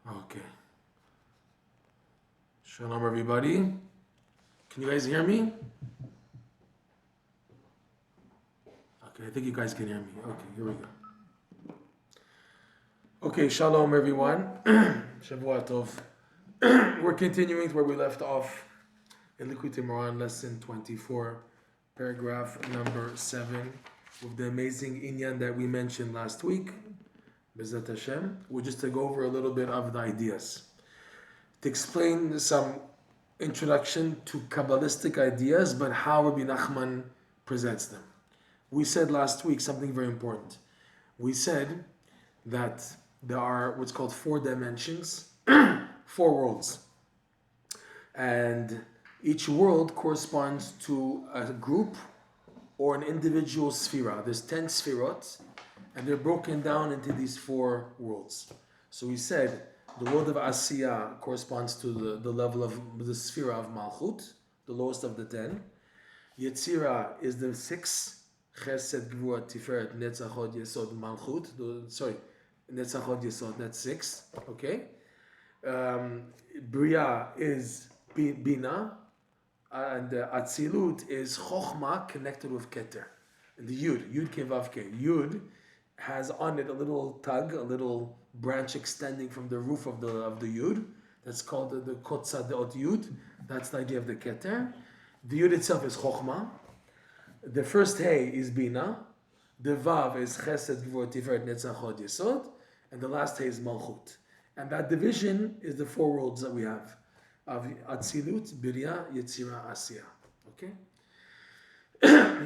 Okay. Shalom, everybody. Can you guys hear me? Okay, I think you guys can hear me. Okay, here we go. Okay, shalom, everyone. Shavua Tov. We're continuing where we left off in Likutey Moharan, lesson 24, paragraph number 7, with the amazing inyan that we mentioned last week. B'ezrat Hashem. We're just to go over a little bit of the ideas. To explain some introduction to Kabbalistic ideas, but how Rabbi Nachman presents them. We said last week something very important. We said that there are what's called 4 dimensions, 4 worlds. And each world corresponds to a group or an individual sphera. There's 10 sphirot, and they're broken down into these 4 worlds. So we said the world of Asiya corresponds to the level of the sphera of Malkhut, the lowest of the 10. Yetzira is the 6, Chesed, Gvura, Tiferet, Netzach, Hod, Yesod, Malkhut. Netzach, Hod, Yesod, that's 6. Okay. Bria is Bina, and Atzilut is Chochma connected with Keter. And the Yud Kevavke. Yud has on it a little tug, a little branch extending from the roof of the Yud. That's called the Kotza Deot Yud. That's the idea of the Keter. The Yud itself is Chochma. The first Hey is Bina. The Vav is Chesed, Gvur, Tiferet, Netzach, Hod, Yesod. And the last Hey is Malchut. And that division is the 4 worlds that we have of Atzilut, Birya, Yetzira, Asiya. Okay?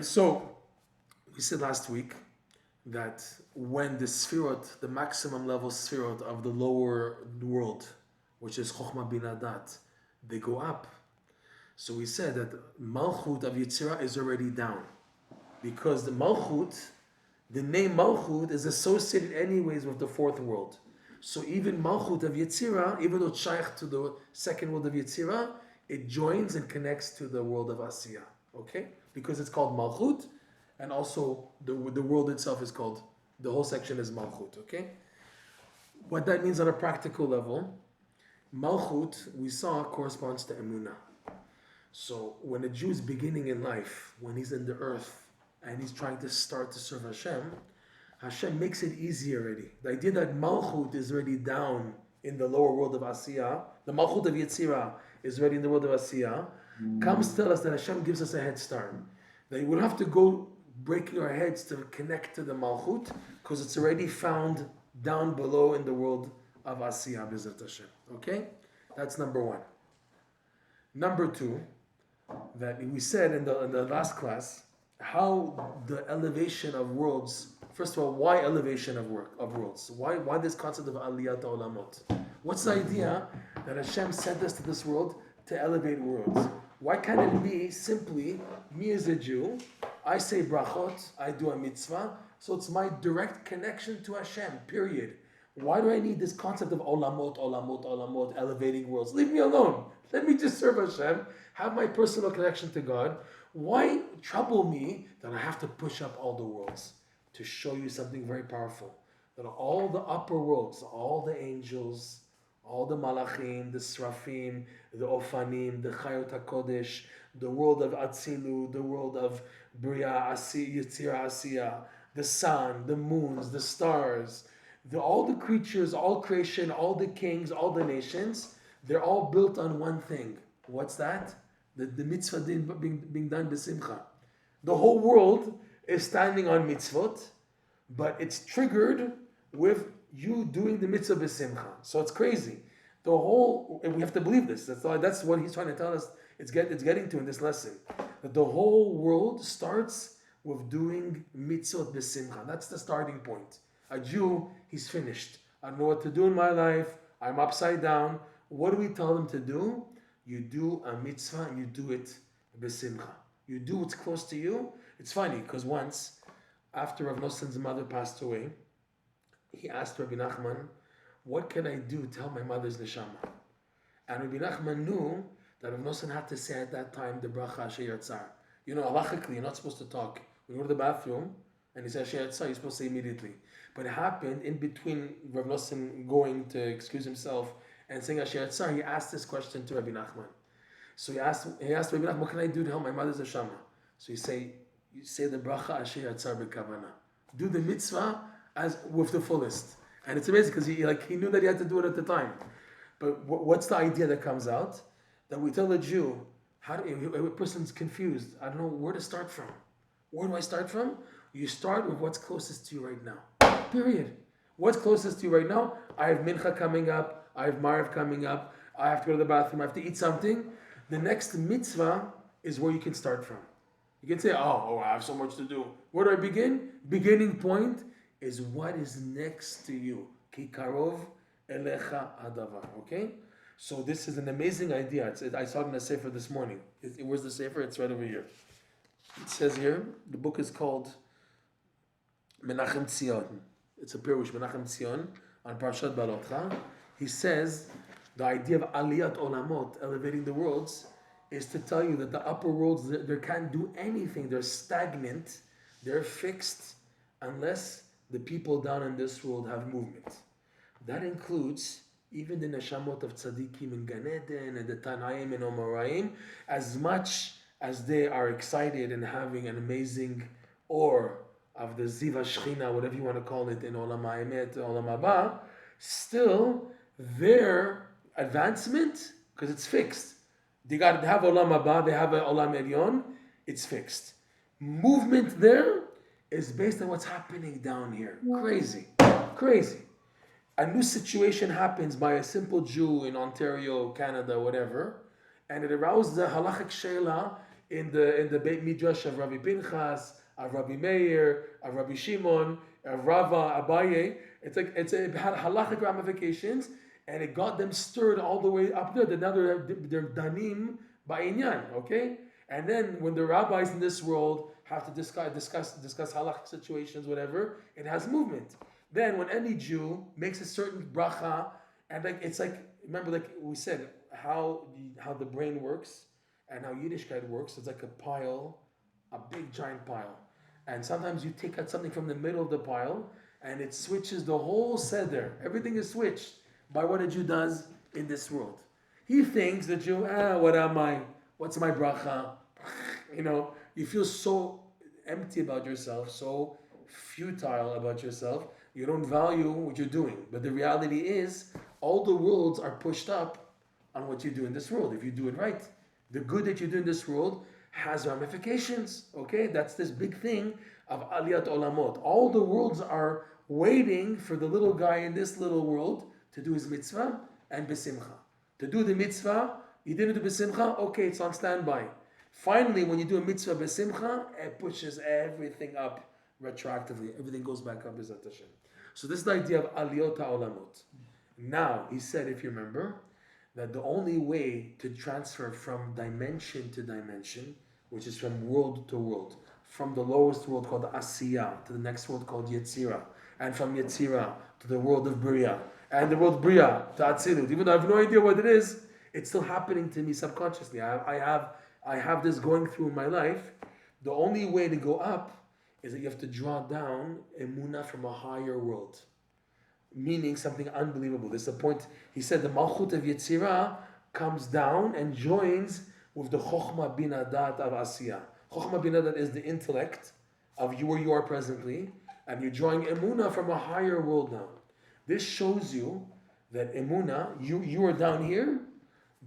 So, we said last week that when the sphirot, the maximum level sphirot of the lower world, which is Chochma Bina Dat, they go up. So we said that Malchut of Yetzirah is already down. Because the Malchut, the name Malchut is associated anyways with the 4th world. So even Malchut of Yetzirah, even though it's shaykh to the 2nd world of Yetzirah, it joins and connects to the world of Asiya. Okay? Because it's called Malchut, and also the world itself is called, the whole section is Malchut. Okay? What that means on a practical level, Malchut, we saw, corresponds to Emunah. So when a Jew is beginning in life, when he's in the earth, and he's trying to start to serve Hashem, Hashem makes it easy already. The idea that Malchut is already down in the lower world of Asiya, the Malchut of Yetzirah is already in the world of Asiya, comes to tell us that Hashem gives us a head start. That we would have to go breaking our heads to connect to the Malchut, because it's already found down below in the world of Asiya, B'ezrat Hashem. Okay? That's number 1. Number 2, that we said in the last class, how the elevation of worlds. First of all, why elevation of worlds? Why this concept of Aliyat Olamot? What's the idea that Hashem sent us to this world to elevate worlds? Why can't it be simply me as a Jew? I say brachot, I do a mitzvah, so it's my direct connection to Hashem. Period. Why do I need this concept of olamot, elevating worlds? Leave me alone. Let me just serve Hashem, have my personal connection to God. Why trouble me that I have to push up all the worlds? To show you something very powerful. That all the upper worlds, all the angels, all the malachim, the srafim, the ofanim, the chayot HaKodesh, the world of Atzilu, the world of Bria, Yetzirah, Asiya, the sun, the moons, the stars, all the creatures, all creation, all the kings, all the nations, they're all built on one thing. What's that? The mitzvah being done b'simcha. The whole world is standing on mitzvot, but it's triggered with you doing the mitzvah b'simcha. So it's crazy. And we have to believe this. That's what he's trying to tell us. It's getting to in this lesson. That the whole world starts with doing mitzvot b'simcha. That's the starting point. A Jew, he's finished. I don't know what to do in my life. I'm upside down. What do we tell him to do? You do a mitzvah and you do it b'simcha. You do what's close to you. It's funny because once, after Rav Noson's mother passed away, he asked Rabbi Nachman, what can I do to help my mother's neshama? And Rabbi Nachman knew that Rav Noson had to say at that time the bracha Asher Yatzar. You know, halachically, you're not supposed to talk. When you go to the bathroom, And he said, Asher Yatzar, you're supposed to say immediately. But it happened in between Rav Nosson going to excuse himself and saying Asher Yatzar, he asked this question to Rabbi Nachman. So he asked Rabbi Nachman, what can I do to help my mother's Hashama? So you say the bracha Asher Yatzar b'kavana. Do the mitzvah as with the fullest. And it's amazing because he knew that he had to do it at the time. But what's the idea that comes out? That we tell a Jew, a person's confused. I don't know where to start from. Where do I start from? You start with what's closest to you right now. Period. What's closest to you right now? I have mincha coming up. I have mariv coming up. I have to go to the bathroom. I have to eat something. The next mitzvah is where you can start from. You can say, oh, I have so much to do. Where do I begin? Beginning point is what is next to you. Ki karov elecha adavar. Okay? So this is an amazing idea. I saw it in a sefer this morning. Where's the sefer? It's right over here. It says here, the book is called Menachem Tzion. It's a pirush, Menachem Tzion, on Parashat Balotcha. He says the idea of aliyat olamot, elevating the worlds, is to tell you that the upper worlds, they can't do anything. They're stagnant. They're fixed unless the people down in this world have movement. That includes even the neshamot of tzaddikim in Gan Eden and the Tanaim and Omoraim, as much as they are excited and having an amazing or of the Ziva Shechina, whatever you want to call it, in Olam HaEmet, Olam Haba, still their advancement, because it's fixed. They got to have Olam Haba, they have an Olam Elyon, it's fixed. Movement there is based on what's happening down here. Crazy. A new situation happens by a simple Jew in Ontario, Canada, whatever, and it arouses the halachic sheila in the Beit Midrash of Rabbi Pinchas, of Rabbi Meir, of Rabbi Shimon, of Rava, Abaye. It had halachic ramifications, and it got them stirred all the way up there. Now they're danim ba'inyan, okay? And then when the rabbis in this world have to discuss halachic situations, whatever, it has movement. Then when any Jew makes a certain bracha, and remember, like we said, how the brain works and how Yiddishkeit works, it's like a pile, a big giant pile. And sometimes you take out something from the middle of the pile and it switches the whole seder. Everything is switched by what a Jew does in this world. He thinks the Jew, what am I? What's my bracha? You feel so empty about yourself, so futile about yourself. You don't value what you're doing. But the reality is, all the worlds are pushed up on what you do in this world, if you do it right. The good that you do in this world has ramifications, okay? That's this big thing of aliyat olamot. All the worlds are waiting for the little guy in this little world to do his mitzvah and besimcha. To do the mitzvah, you didn't do besimcha, okay, it's on standby. Finally, when you do a mitzvah besimcha, it pushes everything up retroactively. Everything goes back up, B'ezrat Hashem. So this is the idea of aliyot ha'olamot. Now, he said, if you remember, that the only way to transfer from dimension to dimension, which is from world to world, from the lowest world called Asiya to the next world called Yetzira, and from Yetzira to the world of Bria, and the world Bria to Atzilut, even though I have no idea what it is, it's still happening to me subconsciously. I have this going through my life. The only way to go up is that you have to draw down Emunah from a higher world. Meaning something unbelievable. This is the point. He said the Malkhut of Yetzirah comes down and joins with the Chokhmah bin Adat of Asiya. Chokhmah bin Adat is the intellect of where you are presently, and you're drawing Emunah from a higher world down. This shows you that Emunah, you are down here,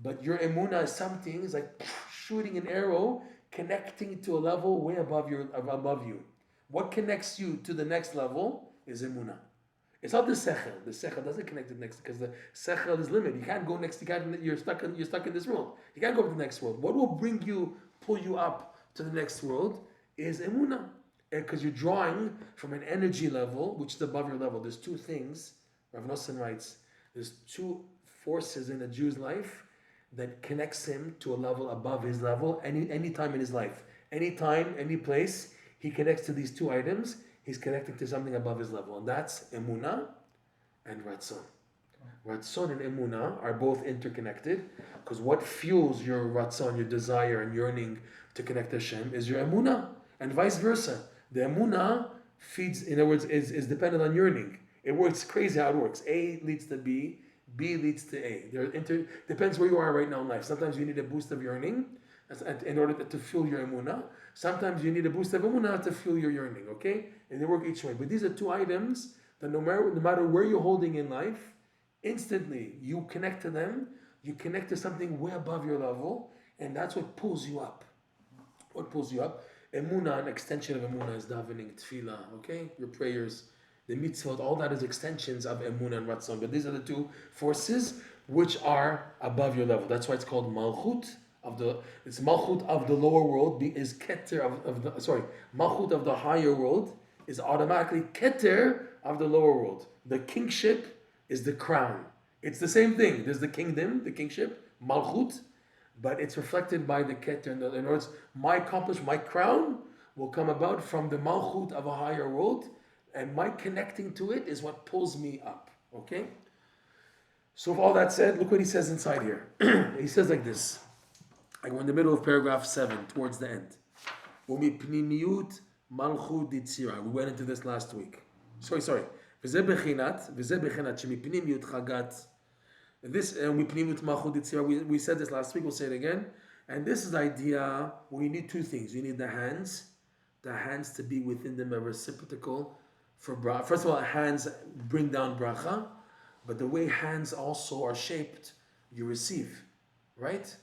but your Emunah is something, it's like shooting an arrow, connecting to a level way above you. What connects you to the next level is Emunah. It's not the sechel. The sechel doesn't connect to the next because the sechel is limited. You can't go next. You're stuck in this world. You can't go to the next world. What will pull you up to the next world is emunah, because you're drawing from an energy level which is above your level. There's two things. Rav Nosson writes. There's two forces in a Jew's life that connects him to a level above his level. Any time in his life, any time, any place, he connects to these two items. He's connecting to something above his level, and that's Emunah and Ratzon. Ratzon and Emunah are both interconnected, because what fuels your Ratzon, your desire and yearning to connect to Hashem, is your Emunah, and vice versa. The Emunah feeds, in other words, is dependent on yearning. It works crazy how it works. A leads to B, B leads to A. Depends where you are right now in life. Sometimes you need a boost of yearning in order to fuel your emunah. Sometimes you need a boost of emunah to fuel your yearning, okay? And they work each way. But these are two items that no matter where you're holding in life, instantly you connect to them, you connect to something way above your level, and that's what pulls you up. What pulls you up? Emunah, an extension of emunah is davening, tefillah, okay? Your prayers, the mitzvot, all that is extensions of emunah and ratzon. But these are the two forces which are above your level. That's why it's called Malkhut it's Malkhut of the lower world is Keter Malkhut of the higher world is automatically Keter of the lower world. The kingship is the crown. It's the same thing. There's the kingdom, the kingship, Malkhut, but it's reflected by the Keter. In other words, my crown will come about from the Malkhut of a higher world, and my connecting to it is what pulls me up. Okay? So with all that said, look what he says inside here. He says like this. We're in the middle of paragraph 7, towards the end. Umipnimiyut Malchut Ditzira. We went into this last week. Sorry. V'zeh bechinat shemipnimiyut chagat. This umipnimiyut Malchut Ditzira. We said this last week. We'll say it again. And this is the idea where you need two things. You need the hands to be within them a reciprocal for bracha. First of all, hands bring down bracha, but the way hands also are shaped, you receive, right?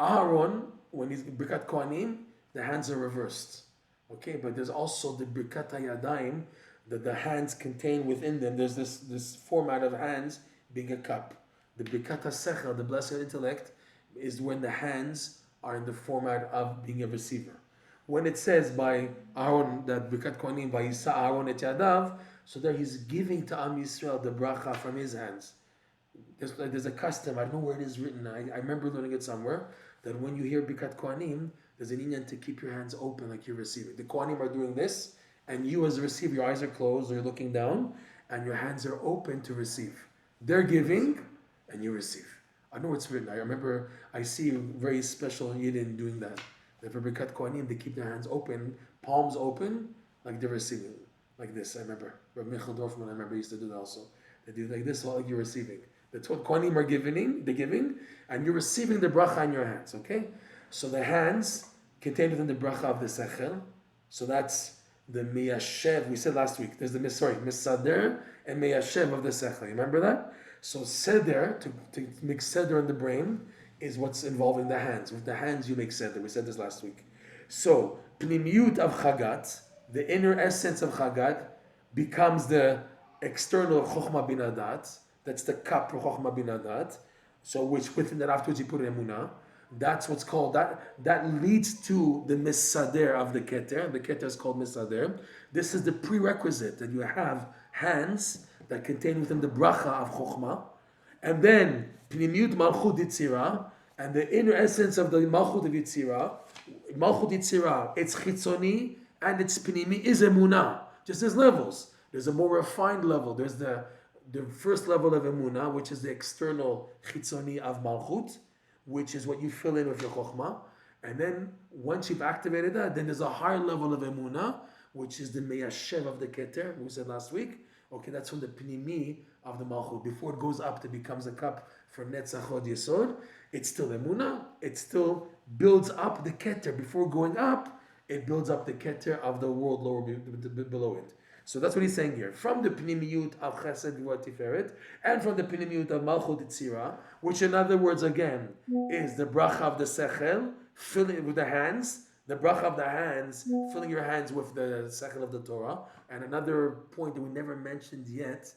Aaron, when he's Birkat Kohanim, the hands are reversed. Okay, but there's also the Birkat HaYadayim that the hands contain within them. There's this format of hands being a cup. The Birkat HaSechel, the blessed intellect, is when the hands are in the format of being a receiver. When it says by Aaron that Birkat Kohanim, Vayisa Aaron et Yadav, so there he's giving to Am Yisrael the bracha from his hands. There's a custom, I don't know where it is written, I remember learning it somewhere, that when you hear Birkat Kohanim, there's an inyan to keep your hands open like you're receiving. The Kohanim are doing this, and you as a receiver, your eyes are closed or you're looking down, and your hands are open to receive. They're giving, and you receive. I know it's written. I remember I see very special Yidden doing that. That for Birkat Kohanim, they keep their hands open, palms open, like they're receiving. Like this, I remember. Rabbi Michael Dorfman, I remember, used to do that also. They do like this, like you're receiving. That's what Kohanim are giving, and you're receiving the bracha in your hands, okay? So the hands contain within the bracha of the sechel. So that's the miyashev. We said last week, there's the misader and miyashev of the sechel. You remember that? So seder, to make seder in the brain, is what's involving the hands. With the hands you make seder. We said this last week. So, pnimiyut of chagat, the inner essence of chagat, becomes the external chokhmah bin adat. That's the cup for chokhmah bin adat. So, which within that afterwards you put emunah. That's what's called, that leads to the misader of the keter. The keter is called misader. This is the prerequisite, that you have hands that contain within the bracha of chokhmah. And then, pnimiyut malchut yitzira, and the inner essence of the malchut of yitzira. Malchut yitzira, it's chitzoni, and its pnimi is emunah. Just there's levels. There's a more refined level. There's the first level of emunah, which is the external chitzoni of malchut, which is what you fill in with your chokhmah. And then, once you've activated that, then there's a higher level of emunah, which is the meyashev of the keter, we said last week. Okay, that's from the pnimi of the malchut. Before it goes up, it becomes a cup for netzach od yesod. It's still emunah. It still builds up the keter. Before going up, it builds up the keter of the world lower below it. So that's what he's saying here. From the pnimiyut of chesed v'vat tiferet, and from the pnimiyut of malchut yitzira, which in other words again is the bracha of the sechel, filling it with the hands. The bracha of the hands, filling your hands with the sechel of the Torah. And another point that we never mentioned yet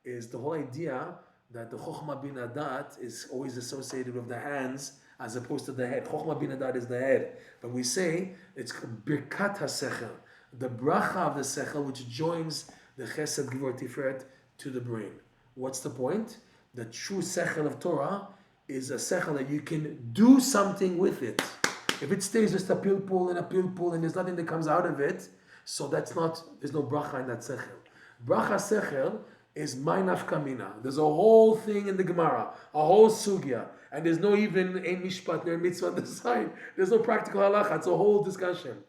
is the whole idea that the chokhmah bin adat is always associated with the hands as opposed to the head. Chokhmah bin adat is the head. But we say it's birkat ha-sechel, the bracha of the sechel, which joins the chesed gvur tiferet to the brain. What's the point? The true sechel of Torah is a sechel that you can do something with it. If it stays just a pilpul and there's nothing that comes out of it, so there's no bracha in that sechel. Bracha sechel is ma'inaf kamina. There's a whole thing in the Gemara, a whole sugya, and there's no even ein mishpat nor mitzvah on the side. There's no practical halacha. It's a whole discussion.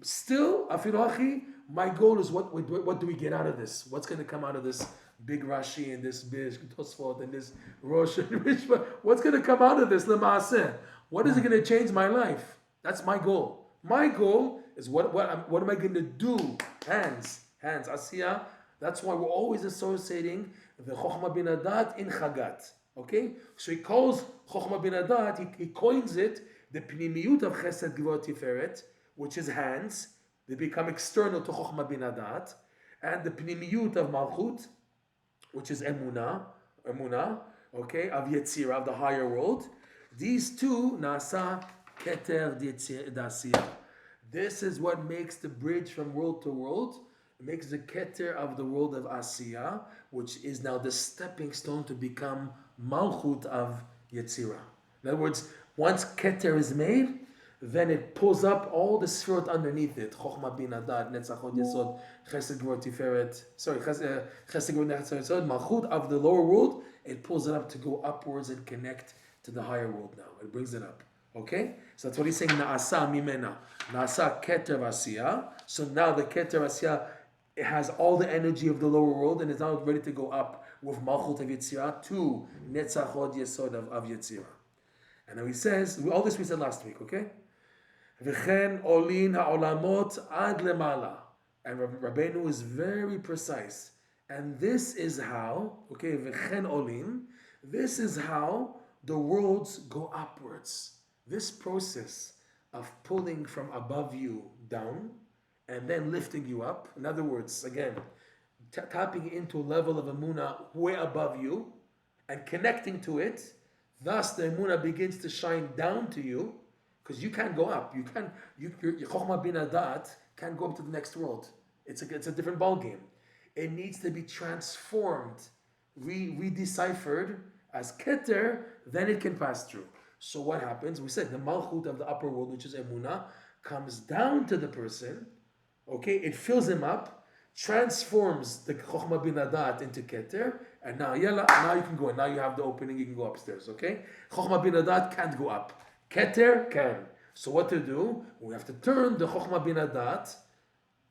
Still, afilu hachi, My goal is what do we get out of this? What's going to come out of this big Rashi and this big Tosfot and this Rosh and Rishma? What's going to come out of this Lemaaseh? What is it going to change my life? That's my goal. My goal is what am I going to do? Hands, Asiya. That's why we're always associating the Chokhmah bin Adat in Chagat. Okay? So he calls Chokhmah bin Adat, he coins it, the Pnimiyut of Chesed Gvurah Tiferet, which is hands. They become external to Chokhmah bin Adat. And the Pnimiyut of Malkhut, which is Emunah, okay, of Yetzirah, of the higher world. These two, Nasa Keter D'Asiya. This is what makes the bridge from world to world. It makes the Keter of the world of Asiya, which is now the stepping stone to become Malkhut of Yetzirah. In other words, once Keter is made, then it pulls up all the sfirot underneath it. Chokhmah bin Adat, Netzach Hod Yesod, Chesed Gvurah Tiferet, Chesed Gvurah Yesod, Malchut of the lower world. It pulls it up to go upwards and connect to the higher world now. It brings it up. Okay? So that's what he's saying, Na'asa mimena. Na'asa Keter Asiya. So now the Keter Asiya, it has all the energy of the lower world and is now ready to go up with Malchut of Yetzirah to Netzach Hod Yesod of Yetzirah. And now he says, all this we said last week, okay? V'chen olin ha'olamot ad lemala. And Rabbeinu is very precise. And this is how, okay, v'chen olin, this is how the worlds go upwards. This process of pulling from above you down and then lifting you up. In other words, again, tapping into a level of Emunah way above you and connecting to it. Thus, the Emunah begins to shine down to you because you can't go up. Your Chokhmah bin Adat can't go up to the next world. It's a different ballgame. It needs to be transformed, redeciphered as Keter, then it can pass through. So what happens? We said the Malchut of the upper world, which is Emunah, comes down to the person. Okay, it fills him up, transforms the Chokhmah bin Adat into Keter, and now you can go. Now you have the opening, you can go upstairs. Okay, Chokhmah bin Adat can't go up. Keter can. So what to do? We have to turn the Chokhmah bin Adat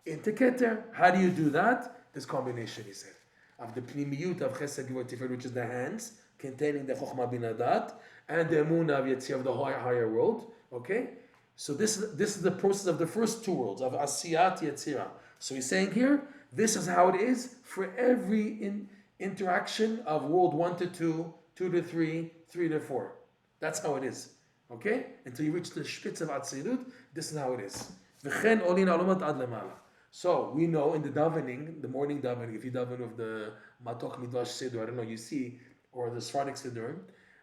into Keter. How do you do that? This combination, he said, of the Pnimiyut of Chesed Gvurah Tiferet, which is the hands, containing the Chokhmah bin Adat, and the Emunah of Yetzirah, of the higher world. Okay? So this is the process of the first two worlds, of Asiyat Yetzirah. So he's saying here, this is how it is for every interaction of world 1 to 2, 2 to 3, 3 to 4. That's how it is. Okay? Until you reach the Shpitz of Atzirut, this is how it is. V'chen olin alomat ad lemala. So we know in the davening, the morning davening, if you daven with the Matok Midrash Siddur, I don't know, you see, or the Sephardic Siddur,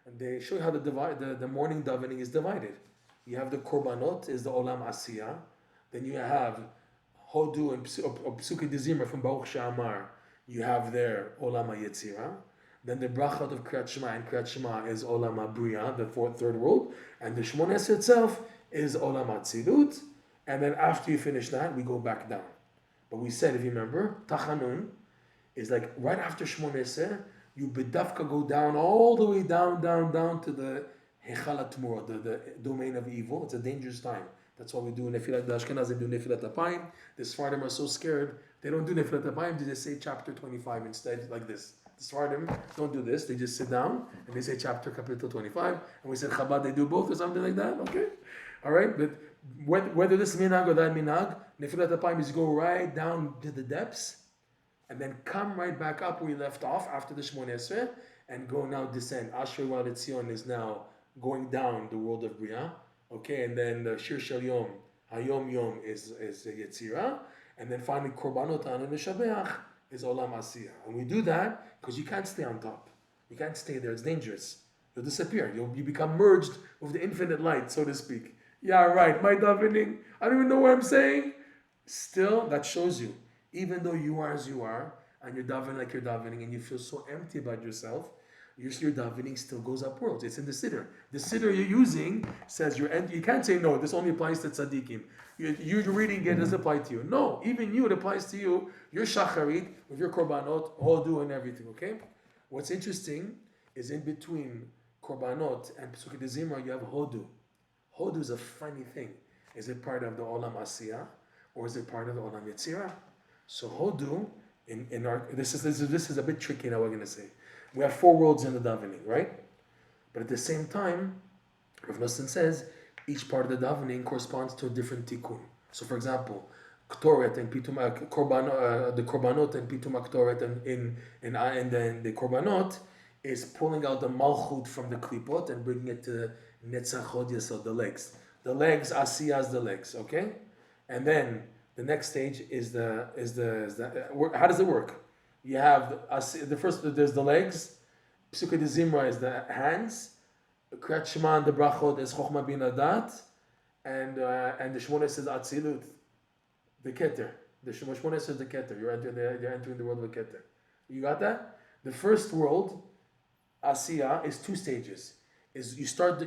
and they show you how the morning davening is divided. You have the Korbanot, is the Olam Asiya. Then you have Hodu and Psuki Dezimra from Baruch She'amar. You have there Olam HaYetzirah. Then the Brachot of Kriyat Shema, and Kriyat Shema is Olam HaBriya, the third world. And the Shmoneh Esrei itself is Olam HaTzilut. And then after you finish that, we go back down. But we said, if you remember, Tachanun is like right after Shmoneh Esrei, you bedafka go down all the way down to the Hechal HaTmurah, the domain of evil. It's a dangerous time. That's why we do Nefilat. The Ashkenazim do Nefilat Apayim. The Sephardim are so scared, they don't do Nefilat Apayim, they just say chapter 25 instead, like this. The Sephardim don't do this, they just sit down and they say chapter Kapitel 25. And we said Chabad, they do both or something like that, okay? Alright, but whether this minhag or that minhag, Nefilat Apayim is go right down to the depths and then come right back up where we left off after the Shmoneh Esrei and go now descend. Asher Wal Etzion is now going down the world of Bria, okay, and then the Shir Shel Yom, Hayom Yom is Yetzirah, and then finally Korbanot and Meshabeach is Olam Asiyah. And we do that because you can't stay on top. You can't stay there, it's dangerous. You'll disappear. You become merged with the infinite light, so to speak. Yeah, right, my davening, I don't even know what I'm saying. Still, that shows you, even though you are as you are, and you're davening like you're davening, and you feel so empty about yourself, your davening still goes upwards. It's in the siddur. The siddur you're using says you're empty. You can't say, no, this only applies to tzaddikim. You're reading it, doesn't apply to you. No, even you, it applies to you. Your shacharit, with your korbanot, hodu and everything, okay? What's interesting is in between korbanot and Pesukei Dezimra, you have hodu. Hodu is a funny thing. Is it part of the Olam Asiyah or is it part of the Olam Yetzirah? So Hodu, in our this is a bit tricky now. We're gonna say we have 4 worlds in the davening, right? But at the same time, Rav Nosson says each part of the davening corresponds to a different tikkun. So, for example, Ktoret and Pitum the Korbanot and Pitum Ktoret and then the Korbanot is pulling out the Malkhut from the Klipot and bringing it to Netzach Hod Yesod, the legs. The legs, Asiyah the legs, okay? And then the next stage is the how does it work? You have the first, there's the legs, Psuke de Zimra is the hands, Kriyat Shema and the Brachot is Chochma Bin Adat, and the Shmones is Atzilut, the Keter. The Shmones is the Keter. You're entering the world of a Keter. You got that? The first world, Asiya, is 2 stages. Is you start the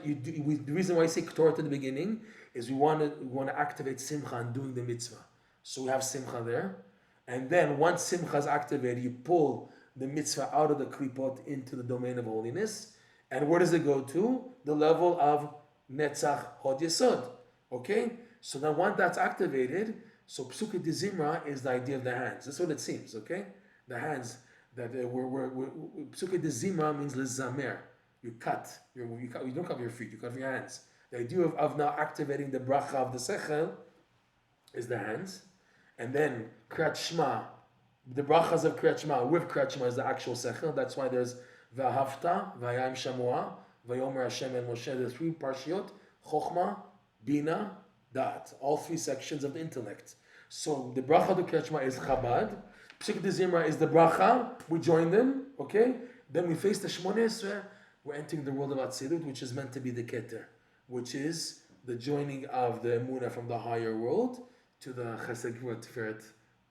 reason why I say Ktoret at the beginning is we want to activate Simcha and doing the mitzvah. So we have Simcha there, and then once Simcha is activated, you pull the mitzvah out of the klipot into the domain of holiness. And where does it go to? The level of Netzach Hod Yesod. Okay? So then once that's activated, so Psuke de Zimra is the idea of the hands. That's what it seems, okay? The hands, that Psuke de Zimra means lezamer. You cut. You don't cut your feet, you cut your hands. The idea of now activating the bracha of the sechel is the hands. And then Kriyat Shema, the brachas of Kriyat Shema with Kriyat Shema is the actual sechel. That's why there's V'ahavta, V'yayim Shamua, V'yomer Hashem and Moshe, the 3 parshiot, Chochma, Bina, Dat. All 3 sections of the intellect. So the bracha of the Kriyat Shema is Chabad. Psuke de Zimra is the bracha. We join them, okay? Then we face the Shmoneh Esrei. We're entering the world of Atzilut, which is meant to be the Keter, which is the joining of the Emunah from the higher world to the Chesed Gvura Tiferet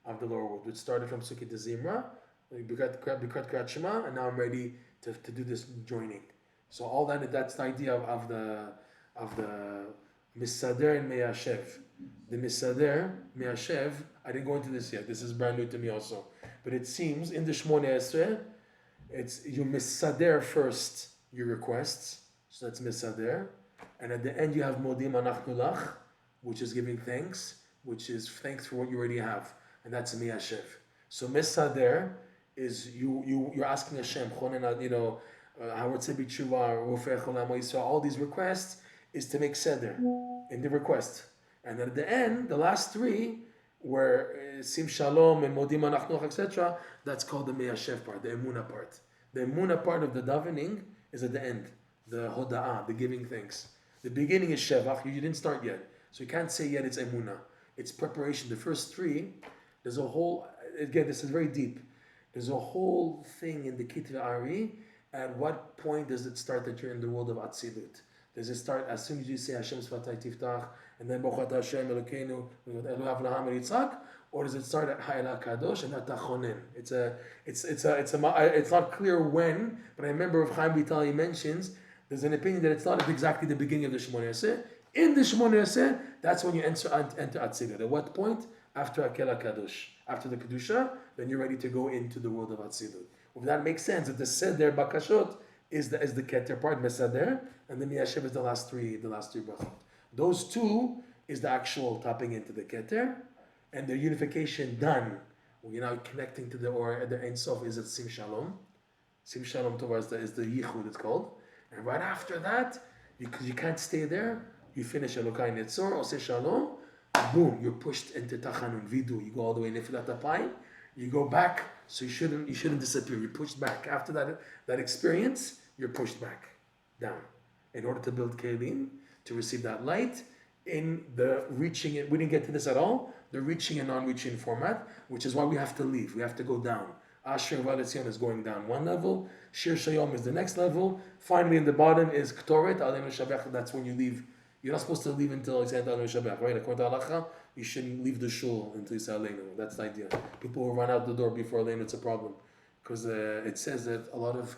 of the lower world, which started from Psuke de Zimra, B'kat Kriyat Shema, and now I'm ready to do this joining. So all that's the idea of the Misader and Meyashev. The Misader, Meyashev, I didn't go into this yet. This is brand new to me also. But it seems in the Shmoneh Esrei, it's you Misader first your requests, so that's Misader. And at the end you have Modim Anachnu Lach, which is giving thanks, which is thanks for what you already have. And that's Meyashev. So Misader is you're asking Hashem, Howard Sebi Tshuva, all these requests is to make Seder in the request. And at the end, the last 3, where Sim Shalom and Modim Anachnoch, etc., that's called the Meyashev part, the Emunah part. The Emunah part of the davening is at the end, the Hoda'ah, the giving thanks. The beginning is Shevach, you didn't start yet. So you can't say yet it's Emunah. It's preparation. The first 3, there's a whole, again, this is very deep. There's a whole thing in the Kitve Ari. At what point does it start that you're in the world of Atzilut? Does it start as soon as you say Hashem Sfatay Tiftach and then Bochat Hashem Elokeinu Elu Avraham Yitzchak, or does it start at Ha'ela Kadosh and at Tachonin? It's not clear when, but I remember Rav Chaim Vitali mentions there's an opinion that it's not at exactly the beginning of the Shmoneh Esrei. In the Shmoneh Esrei, that's when you enter Atzilut. At what point? After Akela Kadosh, after the Kedusha, then you're ready to go into the world of Atzilut. If that makes sense, that the Seder Bakashot is the Keter part, Mesader, and the Miyashev is the last three brachot. Those 2 is the actual tapping into the Keter, and the unification done. You're now connecting to the Ein Sof is at Sim Shalom. Sim Shalom Tova is the Yichud, it's called. And right after that, you can't stay there. You finish Elokai Netzor, Ose Shalom, boom, you're pushed into Tachanun Vidu. You go all the way in Nefilat Apayim, you go back, so you shouldn't disappear. You're pushed back. After that experience, you're pushed back down. In order to build Kelim, to receive that light, in the reaching it, we didn't get to this at all, the reaching and non-reaching format, which is why we have to leave. We have to go down. Asher Valetzion is going down 1 level, Shir Shayom is the next level, finally in the bottom is Ktoret, Aleinu Shabech, that's when you leave. You're not supposed to leave until you say Aleinu Shabech, right? According to Halacha, you shouldn't leave the shul until you say Aleinu. That's the idea. People will run out the door before Aleinu, it's a problem. Because it says that a lot of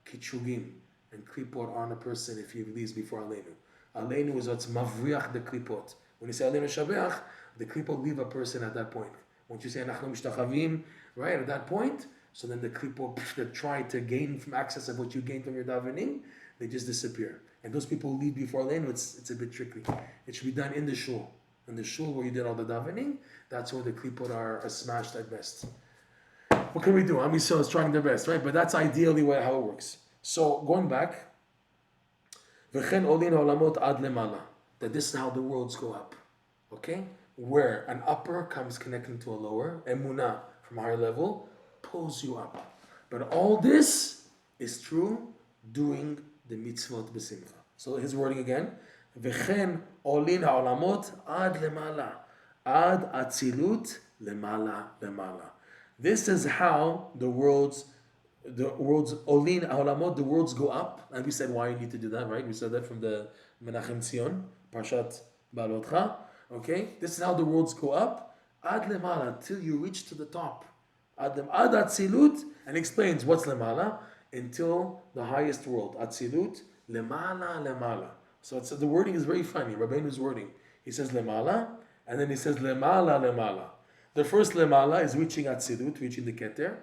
Kichugim and Klipot are on a person if he leaves before Aleinu. Aleinu is what's Mavriach the Klipot. When you say Aleinu Shabech, the Klipot leave a person at that point. Once you say Anachnu Mishtachavim, right, at that point, so then the Klipot that try to gain from access of what you gain from your davening, they just disappear. And those people who leave before Aleinu, it's a bit tricky. It should be done in the shul. In the shul where you did all the davening, that's where the klipot are smashed at best. What can we do? Am Yisrael is trying their best, right? But that's ideally how it works. So going back, v'chen olin olamot ad lemala. That this is how the worlds go up. Okay? Where an upper comes connecting to a lower, Emunah from a higher level, pulls you up. But all this is true doing the mitzvot b'simcha. So his wording again, v'chen olin ha'olamot ad lemala, ad atzilut lemala lemala. This is how the worlds olin ha'olamot, the worlds go up. And we said why you need to do that, right? We said that from the Menachem Tzion, Parshat Balotcha. Okay, this is how the worlds go up, ad lemala, till you reach to the top. Ad atzilut, and explains what's lemala, until the highest world. Atzilut, lemala, lemala. So the wording is very funny, Rabbeinu's wording. He says lemala, and then he says lemala, lemala. The first lemala is reaching atzilut, reaching the keter,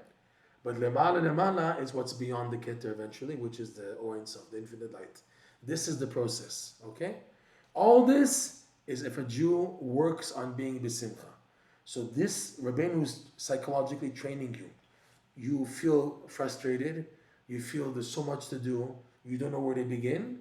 but lemala, lemala is what's beyond the keter eventually, which is the Ein Sof, the infinite light. This is the process, okay? All this is if a Jew works on being b'simcha. So this, Rabbeinu's psychologically training you. You feel frustrated, you feel there's so much to do, you don't know where to begin.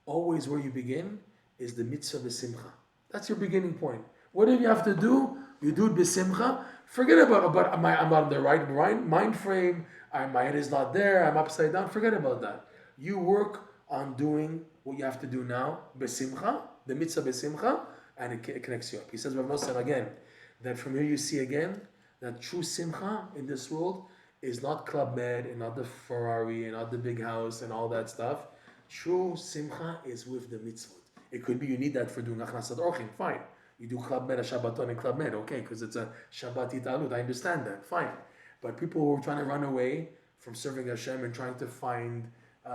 Always where you begin is the mitzvah b'simcha. That's your beginning point. Whatever you have to do, you do it b'simcha. Forget about I'm not in the right mind frame, my head is not there, I'm upside down. Forget about that. You work on doing what you have to do now, b'simcha, the mitzvah b'simcha, and it connects you up. He says, Rav Nosson again, that from here you see again that true simcha in this world is not Club Med and not the Ferrari and not the big house and all that stuff. True simcha is with the mitzvot. It could be you need that for doing achnasat orchim, fine. You do Club Med, a Shabbaton and Club Med, okay, because it's a Shabbat Italut, I understand that, fine. But people who are trying to run away from serving Hashem and trying to find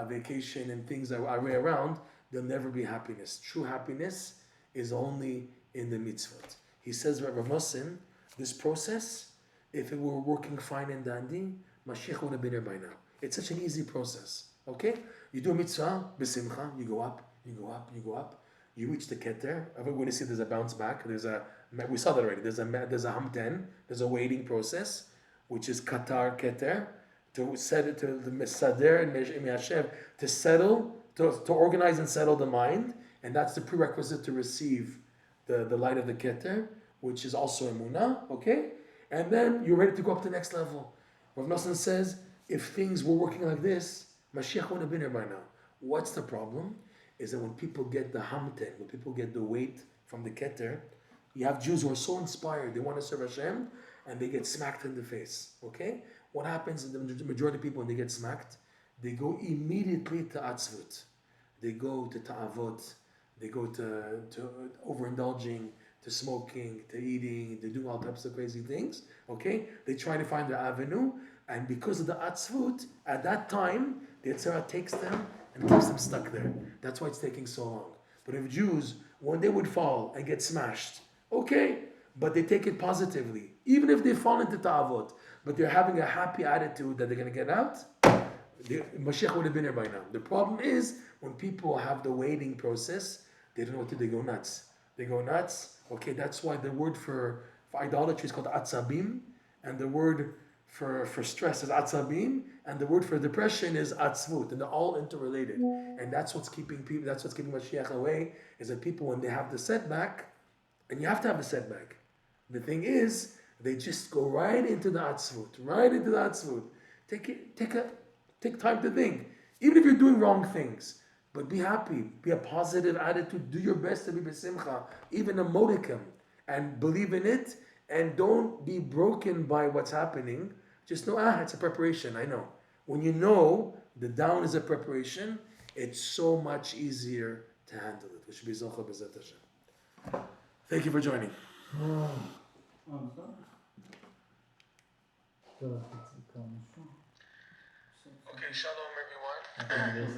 vacation and things that are way around, there'll never be happiness. True happiness is only in the mitzvot. He says, Rav Nosson, this process, if it were working fine and dandy, Mashiach would have been here by now. It's such an easy process, okay? You do a mitzvah, b'simcha, you go up, you go up, you go up, you reach the keter. We're going to see there's a bounce back. We saw that already. There's a hamten, there's a waiting process, which is katar keter, to set it to the mesader and meyashev, to settle, to organize and settle the mind. And that's the prerequisite to receive the light of the keter, which is also Emunah, okay? And then you're ready to go up to the next level. Rav Nosson says, if things were working like this, Mashiach wouldn't have been here by now. What's the problem? Is that when people get the hamten, when people get the weight from the keter, you have Jews who are so inspired, they want to serve Hashem, and they get smacked in the face, okay? What happens in the majority of people when they get smacked? They go immediately to atzvut. They go to ta'avot. They go to overindulging, to smoking, to eating, they do all types of crazy things, okay? They try to find their avenue, and because of the atzvut, at that time, the Yetzirah takes them and keeps them stuck there. That's why it's taking so long. But if Jews, when they would fall and get smashed, okay, but they take it positively, even if they fall into ta'avot, but they're having a happy attitude that they're going to get out, Mashiach would have been here by now. The problem is, when people have the waiting process, they don't know what to do, they go nuts. They go nuts. Okay, that's why the word for idolatry is called atzabim, and the word for stress is atzabim, and the word for depression is atzvut, and they're all interrelated. And that's what's keeping Mashiach away, is that people, when they have the setback, and you have to have a setback. The thing is, they just go right into the atzvut, right into the atzvut. Take time to think. Even if you're doing wrong things, but be happy, be a positive attitude, do your best to be b'simcha, even a modicum, and believe in it, and don't be broken by what's happening. Just know, it's a preparation, I know. When you know the down is a preparation, it's so much easier to handle it. We should be zocha b'zat Hashem. Thank you for joining. Okay, shalom everyone.